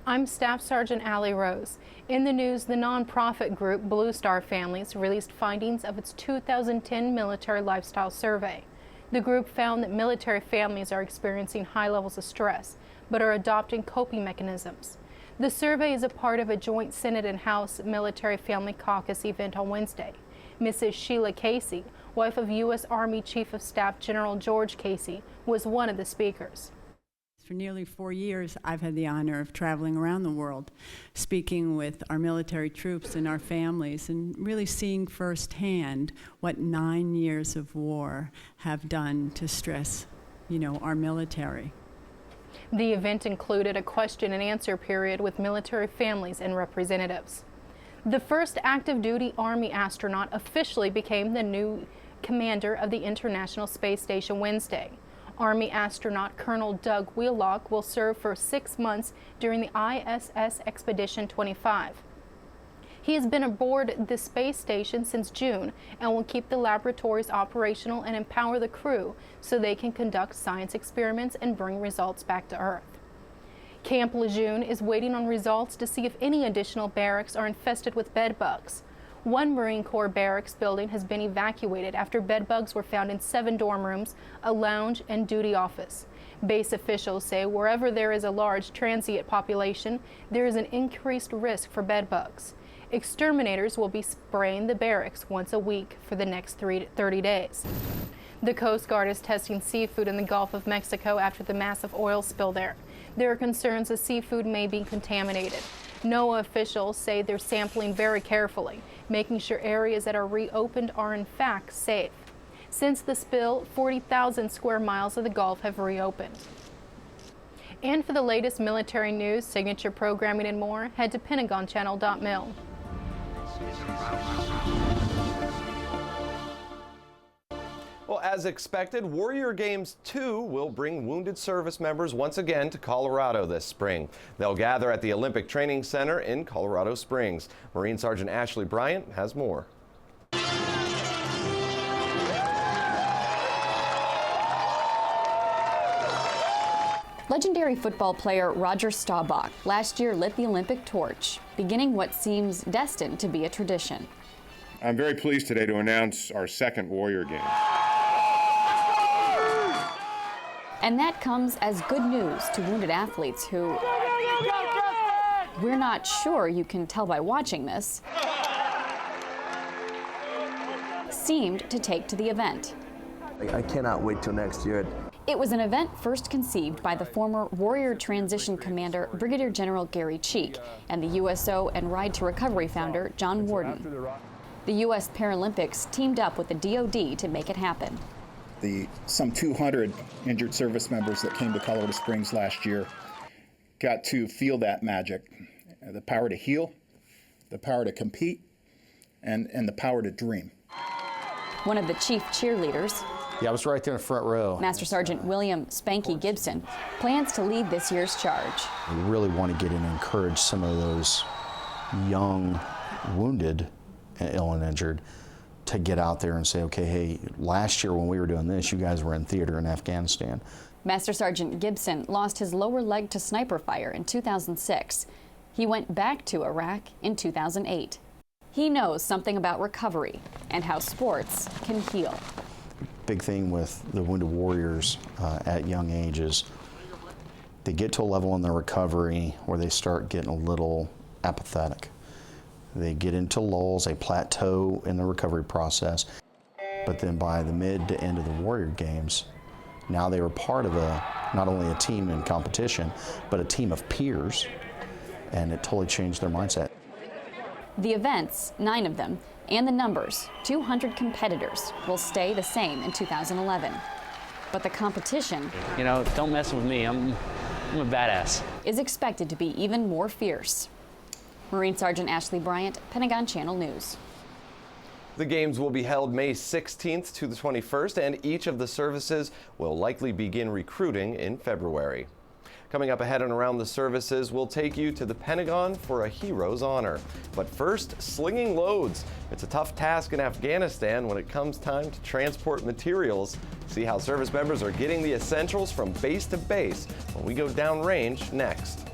I'm Staff Sergeant Allie Rose. In the news, the nonprofit group Blue Star Families released findings of its 2010 military lifestyle survey. The group found that military families are experiencing high levels of stress, but are adopting coping mechanisms. The survey is a part of a joint Senate and House Military Family Caucus event on Wednesday. Mrs. Sheila Casey, wife of U.S. Army Chief of Staff General George Casey, was one of the speakers. For nearly 4 years, I've had the honor of traveling around the world, speaking with our military troops and our families, and really seeing firsthand what 9 years of war have done to stress, our military. The event included a question and answer period with military families and representatives. The first active duty Army astronaut officially became the new commander of the International Space Station Wednesday. Army astronaut Colonel Doug Wheelock will serve for 6 months during the ISS Expedition 25. He has been aboard the space station since June and will keep the laboratories operational and empower the crew so they can conduct science experiments and bring results back to Earth. Camp Lejeune is waiting on results to see if any additional barracks are infested with bed bugs. One Marine Corps barracks building has been evacuated after bed bugs were found in 7 dorm rooms, a lounge, and duty office. Base officials say wherever there is a large transient population, there is an increased risk for bed bugs. Exterminators will be spraying the barracks once a week for the next 30 days. The Coast Guard is testing seafood in the Gulf of Mexico after the massive oil spill there. There are concerns the seafood may be contaminated. NOAA officials say they're sampling very carefully, making sure areas that are reopened are in fact safe. Since the spill, 40,000 square miles of the Gulf have reopened. And for the latest military news, signature programming, and more, head to PentagonChannel.mil. Well, as expected, Warrior Games 2 will bring wounded service members once again to Colorado this spring. They'll gather at the Olympic Training Center in Colorado Springs. Marine Sergeant Ashley Bryant has more. Legendary football player Roger Staubach last year lit the Olympic torch, beginning what seems destined to be a tradition. I'm very pleased today to announce our second Warrior Games. And that comes as good news to wounded athletes who, we're not sure you can tell by watching this, seemed to take to the event. I cannot wait till next year. It was an event first conceived by the former Warrior Transition Commander Brigadier General Gary Cheek and the USO and Ride to Recovery founder John Warden. The U.S. Paralympics teamed up with the DoD to make it happen. Some 200 injured service members that came to Colorado Springs last year got to feel that magic, the power to heal, the power to compete, and the power to dream. One of the chief cheerleaders, I was right there in the front row. Master Sergeant William Spanky Gibson, plans to lead this year's charge. We really want to get in and encourage some of those young wounded, ill and injured, to get out there and say, okay, hey, last year when we were doing this, you guys were in theater in Afghanistan. Master Sergeant Gibson lost his lower leg to sniper fire in 2006. He went back to Iraq in 2008. He knows something about recovery and how sports can heal. Big thing with the wounded warriors at young ages, they get to a level in their recovery where they start getting a little apathetic. They get into lulls, they plateau in the recovery process, but then by the mid to end of the Warrior Games, now they were part of not only a team in competition, but a team of peers, and it totally changed their mindset. The events, 9 of them, and the numbers, 200 competitors, will stay the same in 2011. But the competition, don't mess with me, I'm a badass, is expected to be even more fierce. Marine Sergeant Ashley Bryant, Pentagon Channel News. The games will be held May 16th to the 21st, and each of the services will likely begin recruiting in February. Coming up ahead and around the services, we'll take you to the Pentagon for a hero's honor. But first, slinging loads. It's a tough task in Afghanistan when it comes time to transport materials. See how service members are getting the essentials from base to base when we go downrange next.